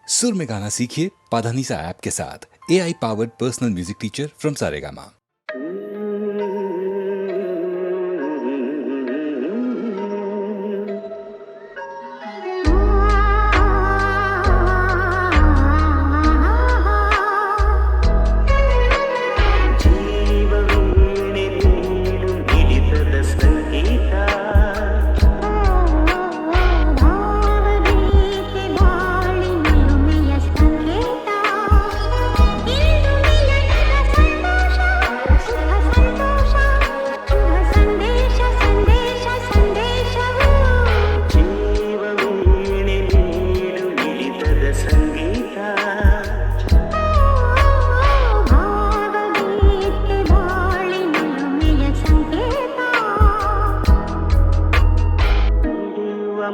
सुर में गाना सीखिए पाधानीसा ऐप के साथ। AI powered personal music teacher from Saregama.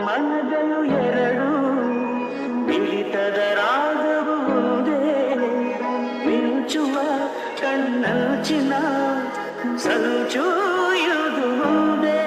ಮನಗಳು ಎರಡು ಮಿಳಿತದ ರಾಗವು ಒಂದೇ ಮಿಂಚುವ ಕಣ್ಣಂಚಿನ ಸಂಚು ಇದು ಒಂದೇ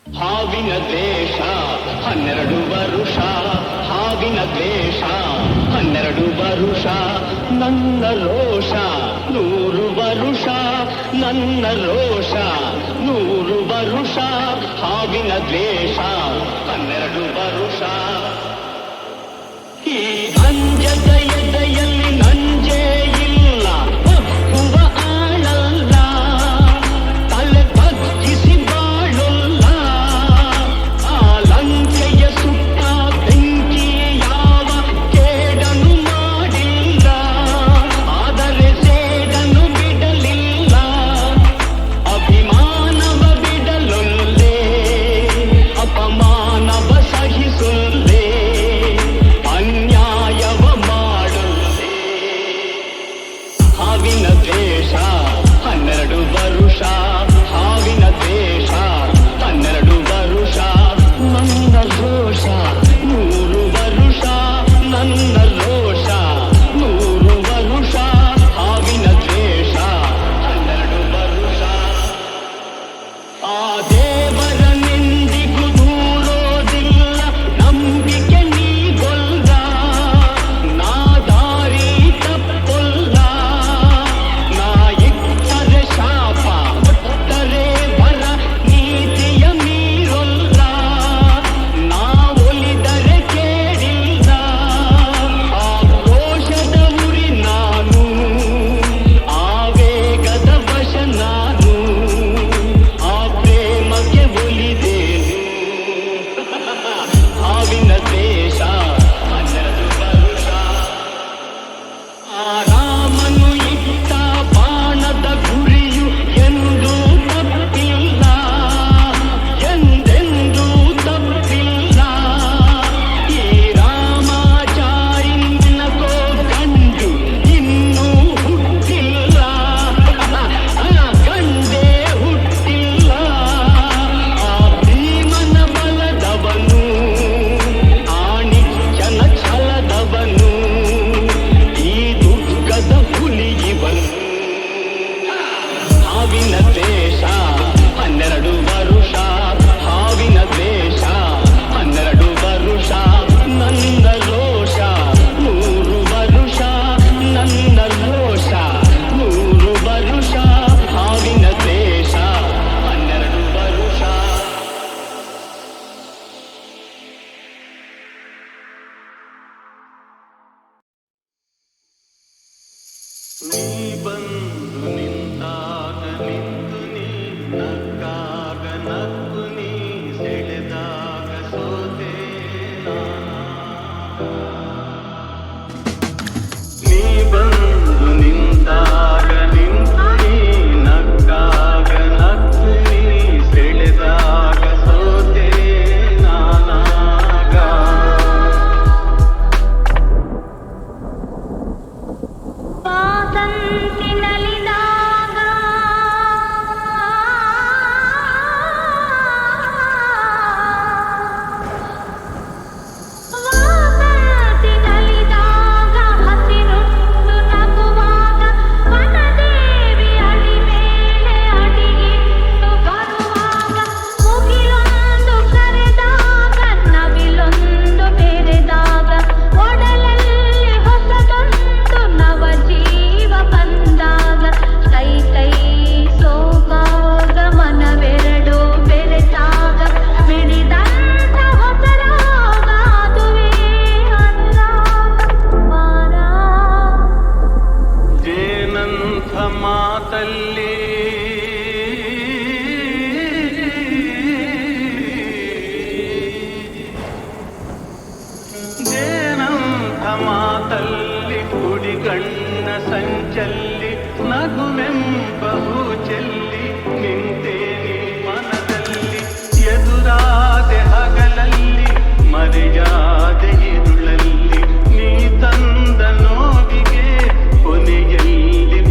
ಹಾವಿನ ದ್ವೇಷ 12 ವರುಷ ಹಾವಿನ ದ್ವೇಷ 12 ವರುಷ ನನ್ನ ರೋಷ 100 ವರುಷ ನನ್ನ ರೋಷ 100 ವರುಷ ಹಾವಿನ ದ್ವೇಷ 12 ವರುಷ ಈ ಅಂಜದ ಎದೆಯಲ್ಲಿ ನಂಜೇ ಇಲ್ಲ ಒಪ್ಪುವ ಆಳಲ್ಲ ತಲೆ ಬಗ್ಗಿಸಿ ಬಾಳಲ್ಲ ಆ ಲಂಕೆಯ ಸುತ್ತ ಬೆಂಕಿ ಯಾವ ಕೇಡನು ಮಾಡಿಲ್ಲ ಆದರೆ ಸೇಡನು ಬಿಡಲಿಲ್ಲ ಅಭಿಮಾನವ ಬಿಡಲೊಲ್ಲೆ ಅಪಮಾನ ನೀ ಬಂದು ನಿಂತಾಗ ನಿಂತು ನೀ ನಕ್ಕಾಗ ನಕ್ಕು ನೀ ಸೆಳೆದಾಗ ಸೋತೆ ನೀ ಬಂದು ನಿಂತಾಗ ನಿಂತು ನೀ ನಕ್ಕಾಗ ನಕ್ಕು ನೀ ಸೆಳೆದಾಗ ಸೋತೆ ನಾನಾಗ ವಾಸಂತಿನಲಿದಾಗ ಹಸಿರುಟ್ಟು ನಗುವಾಗ ವನದೇವಿ ಅಡಿ ಮೇಲೆ ಅಡಿಯಿಟ್ಟು ಬರುವಾಗ ಮುಗಿಲೊಂದು ಕರೆದಾಗ ನವಿಲೊಂದು ಮೆರೆದಾಗ ಒಡಲಲ್ಲಿ ಹೊಸದೊಂದು ನವ ಜೀವ ಬಂದಾಗ ಕೈ ಕೈ ಸೋಗಾಗ ಮನವೆರಡು ಬೆರೆತಾಗ ಮಿಡಿದಂತ ಹೊಸರಾಗ ಅದುವೇ ಅನುರಾಗ ವಾರ ಜೇನಂಥ ಮಾತಲ್ಲಿ ಜೇನಂಥ ಮಾತಲ್ಲಿ ಕುಡಿಗಣ್ಣ ಸಂಚಲ್ಲಿ ನಗುವೆಂಬ ಹೂ ಚೆಲ್ಲಿ ನಿಂತೆ ನೀ ಮನದಲ್ಲಿ ಎದುರಾದೆ ಹಗಲಲ್ಲಿ ಮರೆಯಾದೆ ಇರುಳಲ್ಲಿ ನೀ ತಂದ ನೋವಿಗೆ ಕೊನೆಯಲ್ಲಿ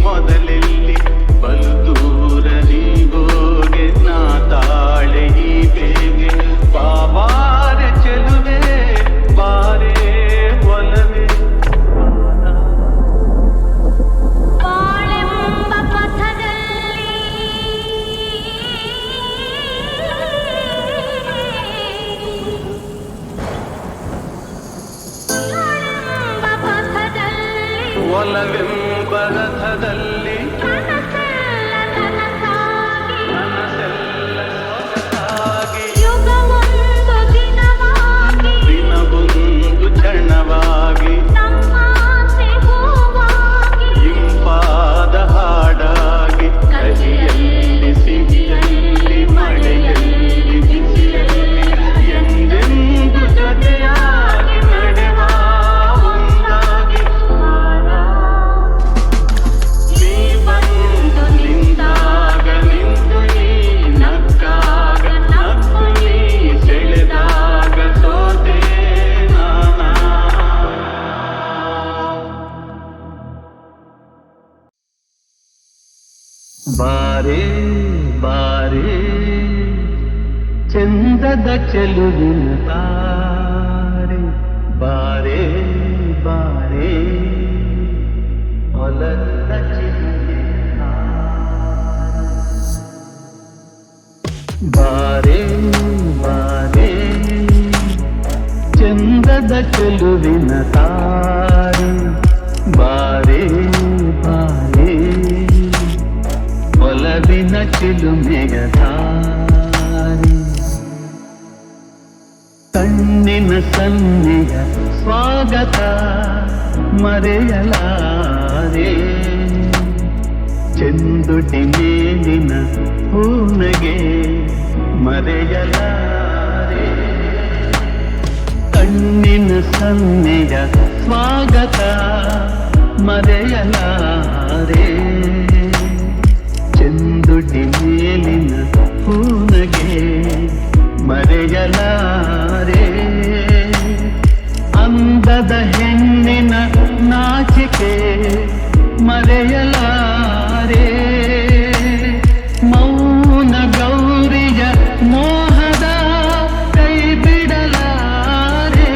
ಮೊದಲೆಲ್ಲಿ ಬಲು ದೂರ ನೀ ಹೋಗೆ ನಾ ತಾಳೆ ಈ ಬೇಗೆ ಬಾಬಾರೆ ಚೆಲುವೆ ಬಾರೆ ಒಲವೇ ಬಾಳೆಂಬ ಪಥದಲ್ಲಿ ಒಲವೆಂಬ ರಥದಲ್ಲಿ ಕನಸೆಲ್ಲ ನನಸಾಗಿ ಮನಸ್ಸೆಲ್ಲ ಸೊಗಸಾಗಿ ಯುಗವೊಂದು ದಿನವಾಗಿ ದಿನವೊಂದು ಕ್ಷಣವಾಗಿ ನಮ್ಮಾಸೆ ಹೂವಾಗಿ ಇಂಪಾದ ಹಾಡಾಗಿ ಕಹಿಯಲ್ಲಿ ಸಿಹಿಯಲ್ಲಿ ಮಳೆಯಲ್ಲಿ ಬಿಸಿಯಲ್ಲಿ ಎಂದೆಂದು ಜೊತೆಯಾಗಿ ನಡೆವ ಒಂದಾಗಿ ನೀ ಬಂದು ನಿಂತಾಗ ನಿಂತು ನೀ ನಕ್ಕಾಗ ನಕ್ಕು ನೀ ಸೆಳೆದಾಗ ಸೋತೆ ನಾನಾ ಬಾರೆ ಬಾರೆ ಚಂದದ ಚೆಲುವಿನ ತಾರೆ ಬಾರೆ ಬಾರೆ ಹೊಲದ ಚಿಲುವಿನ ಬಾರೆ ಬಾರೆ ಚಂದದ ಚೆಲುವಿನ ತಾರೆ ಬಾರೆ ಬಾರೆ ಒಲವಿನ ಚಿಲುಮೆಯ ಧಾರೆ ಕಣ್ಣಿನ ಸನ್ನೆಯ ಸ್ವಾಗತ ಮರೆಯಲಾರೆ ಚೆಂದುಟಿ ಮೇಲಿನ ಹೂನಗೆ ಮರೆಯಲಾರೆ ಕಣ್ಣಿನ ಸನ್ನೆಯ ಸ್ವಾಗತ ಮರೆಯಲಾರೆ ಚೆಂದುಟಿ ಮೇಲಿನ ಹೂನಗೆ ಮರೆಯಲಾರೆ ಅಂದದ ಹೆಣ್ಣಿನ ನಾಚಿಕೆ ಮರೆಯಲಾರೆ ಮೌನ ಗೌರಿಯ ಮೋಹದ ಕೈ ಬಿಡಲಾರೆ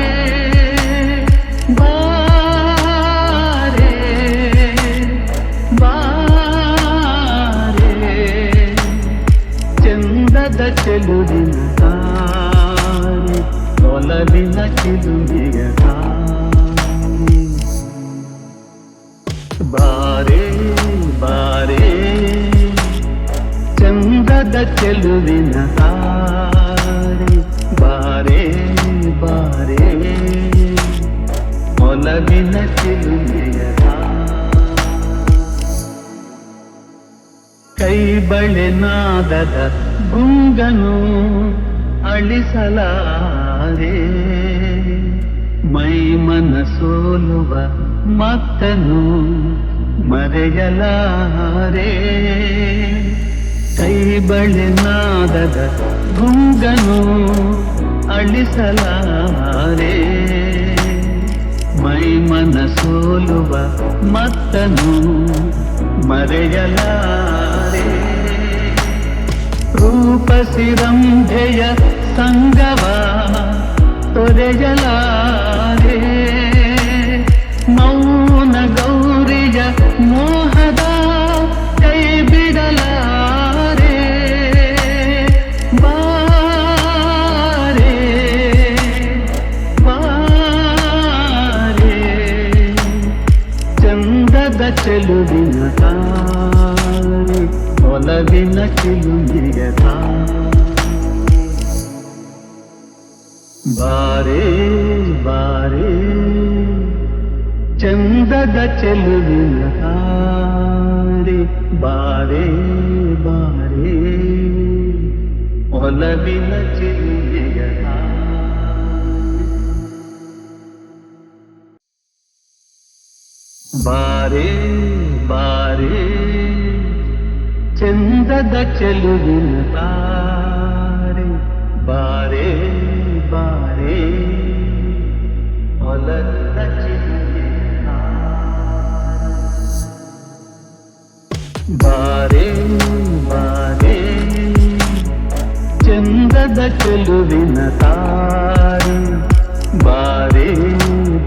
ಬಾರೆ ಬಾರೆ ಚಂದದ ಚೆಲುವಿನ ತಾರೆ ಒಲವಿನ ಚಿಲುಮೆಯ ತಾರೆ ಬಾರೆ ಬಾರೆ ಚಂದದ ಚೆಲುವಿನ ತಾರೆ ಬಾರೆ ಬಾರೆ ಒಲವಿನ ಚಿಲುಮೆಯ ತಾರೆ ಬಳೆ ನಾದದ ಗುಂಗನು ಅಳಿಸಲಾರೆ ಮೈ ಮನ ಸೋಲುವ ಮತ್ತನು ಮರೆಯಲಾರೆ ಕೈ ಬಳೆ ನಾದದ ಗುಂಗನು ಅಳಿಸಲಾರೆ ಮೈ ಮನ ಸೋಲುವ ಮತ್ತನು ಮರೆಯಲಾರೆ ರೂಪಸಿರಂಭೆಯ ಸಂಗವ ತೊರೆಯಲಾರೆ ಮೌನ ಗೌರಿಯ ಮೋಹದ ಕೈ ಬಿಡಲಾರೆ ಬಾರೆ ಬಾರೆ ಚಂದದ ಚೆಲುವಿನ ತಾರೆ ಒಲವಿನ ಚಿಲುಮೆಯ ಬಾರೆ ಬಾರೆ ಚಂದದ ಚೆಲುವಿನ ತಾರೆ ಬಾರೆ ಬಾರೆ ಒಲವಿನ ಚಿಲುಮೆಯ ಬಾರೆ ಬಾರೆ ಚಂದದ ಚೆಲುವಿನ ತಾರೆ ಬಾರೆ ಬಾರೆ ಒಲವಿನ ಚಿಲುಮೆಯ ಬಾರೆ ಬಾರೆ ಚಂದದ ಚೆಲುವಿನ ತಾರೆ ಬಾರೆ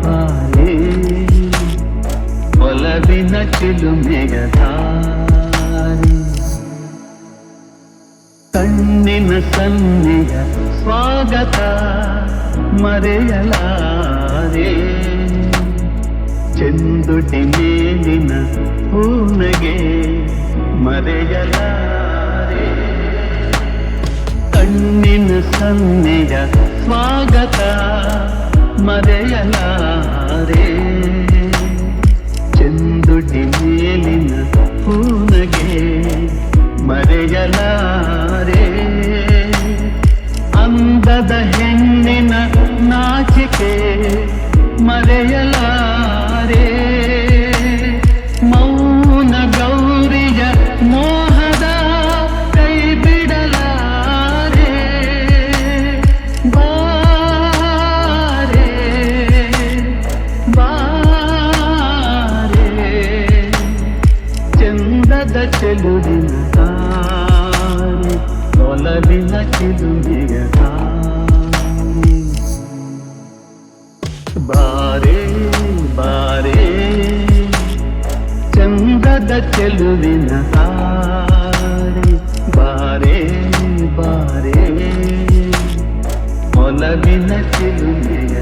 ಬಾರೆ ಒಲವಿನ ಚಿಲುಮೆಯ ತಾರೆ ಕಣ್ಣಿನ ಸನ್ನೆಯ ಸ್ವಾಗತ ಮರೆಯಲಾರೆ ಚೆಂದುಟಿ ಮೇಲಿನ ಹೂನಗೆ ಮರೆಯಲಾರೆ ಕಣ್ಣಿನ ಸನ್ನೆಯ ಸ್ವಾಗತ ಮರೆಯಲಾರೆ ಚೆಂದುಟಿ ಮೇಲಿನ ಹೂನಗೆ ಮರೆಯಲಾರೆ ಅಂದದ ಹೆಣ್ಣಿನ ನಾಚಿಕೆ ಮರೆಯಲಾರೆ ಮೌನ ಗೌರಿಯ ಮೋಹದ ಕೈ ಬಿಡಲಾರೆ ಬಾರೆ ಬಾರೆ ಚಂದದ ಚೆಲುವಿನ ತಾರೆ ಒಲವಿನ ಚಿಲುಮೆಯ ತಾರೆ ಬಾರೆ ಬಾರೆ ಚಂದದ ಚೆಲುವಿನ ತಾರೆ ಬಾರೆ ಬಾರೆ ಒಲವಿನ ಚಿಲುಮೆಯ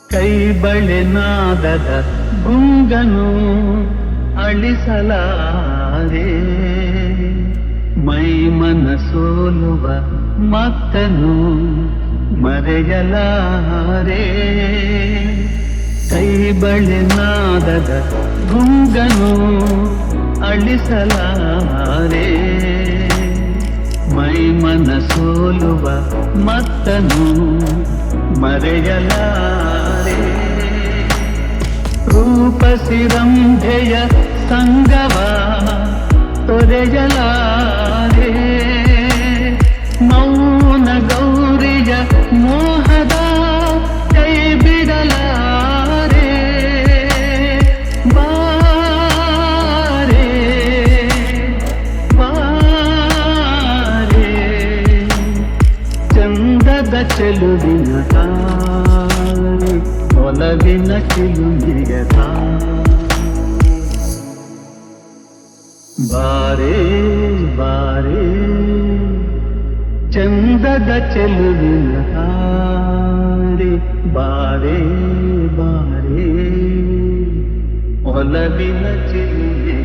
ಕೈ ಬಳೆ ನಾದದ ಗುಂಗನು ಅಳಿಸಲಾರೆ ಮೈ ಮನ ಸೋಲುವ ಮತ್ತನು ಮರೆಯಲಾರೆ ಕೈ ಬಳೆ ನಾದದ ಗುಂಗನು ಅಳಿಸಲಾರೆ ಮೈ ಮನ ಸೋಲುವ ಮತ್ತನು ಮರೆಯಲಾರೆ ರೂಪಸಿರಂಭೆಯ ಸಂಗವ ತೊರೆಯಲಾರೆ ಮೌನ ಗೌರಿಯ ಮೋಹದ ಕೈ ಬಿಡಲಾರೆ ಬಾರೆ ಬಾರೆ ಚಂದದ ಚೆಲುವಿನ ತಾರೆ ಒಲವಿನ ಚಿಲುಮೆಯ ಬಾರೆ ಬಾರೆ ಚಂದದ ಚೆಲುವಿನ ತಾರೆ ಬಾರೆ ಬಾರೆ ಒಲವಿನ ಚಿಲುಮೆಯ